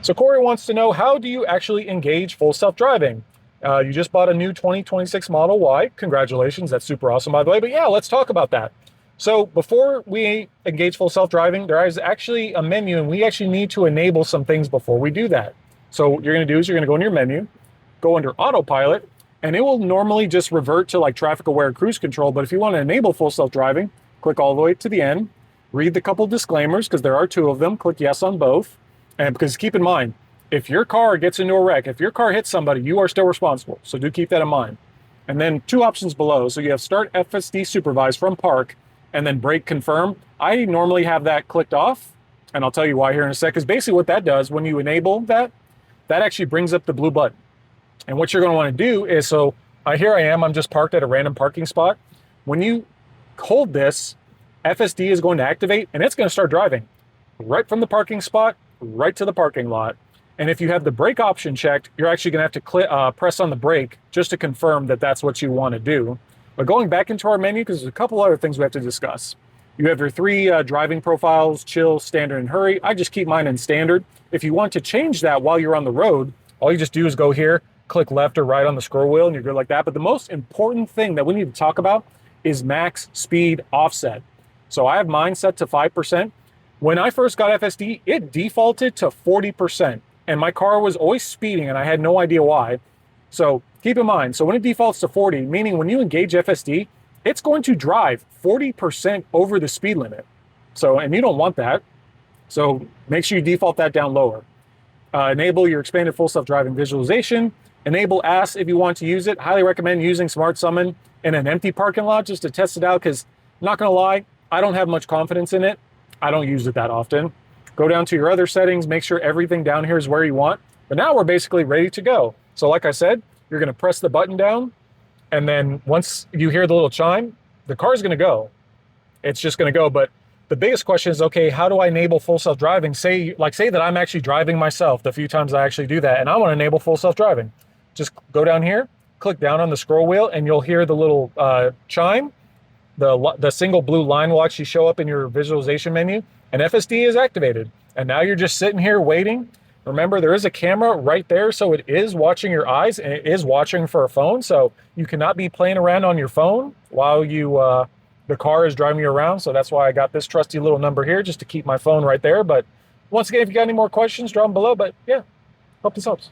So Corey wants to know, how do you actually engage full self-driving? You just bought a new 2026 Model Y. Congratulations, that's super awesome, by the way. But yeah, let's talk about that. So before we engage full self-driving, there is actually a menu, and we actually need to enable some things before we do that. So what you're going to do is you're going to go in your menu, go under autopilot, and it will normally just revert to like traffic aware cruise control. But if you want to enable full self-driving, click all the way to the end, read the couple disclaimers, because there are two of them, click yes on both. And because keep in mind, if your car gets into a wreck, if your car hits somebody, you are still responsible. So do keep that in mind. And then two options below. So you have start FSD supervise from park and then brake confirm. I normally have that clicked off, and I'll tell you why here in a sec. Because basically what that does when you enable that, that actually brings up the blue button. And what you're going to want to do is, so here I am, I'm just parked at a random parking spot. When you hold this, FSD is going to activate and it's going to start driving right from the parking spot right to the parking lot. And if you have the brake option checked, you're actually going to have to press on the brake just to confirm that that's what you want to do. But going back into our menu, because there's a couple other things we have to discuss. You have your three driving profiles: chill, standard, and hurry. I just keep mine in standard. If you want to change that while you're on the road, all you just do is go here, click left or right on the scroll wheel, and you're good like that. But the most important thing that we need to talk about is max speed offset. So I have mine set to 5%. When I first got FSD, it defaulted to 40%. And my car was always speeding and I had no idea why. So keep in mind, so when it defaults to 40, meaning when you engage FSD, it's going to drive 40% over the speed limit. So, and you don't want that. So make sure you default that down lower. Enable your expanded full self-driving visualization. Enable AS if you want to use it. Highly recommend using Smart Summon in an empty parking lot just to test it out, because I'm not gonna lie, I don't have much confidence in it. I don't use it that often. Go down to your other settings, make sure everything down here is where you want. But now we're basically ready to go. So like I said, you're gonna press the button down, and then once you hear the little chime, the car is gonna go. It's just gonna go. But the biggest question is, okay, how do I enable full self-driving? Say that I'm actually driving myself, the few times I actually do that, and I wanna enable full self-driving. Just go down here, click down on the scroll wheel, and you'll hear the little chime. The single blue line will actually show up in your visualization menu, and FSD is activated. And now you're just sitting here waiting. Remember, there is a camera right there, so it is watching your eyes, and it is watching for a phone. So you cannot be playing around on your phone while the car is driving you around. So that's why I got this trusty little number here, just to keep my phone right there. But once again, if you got any more questions, drop them below. But yeah, hope this helps.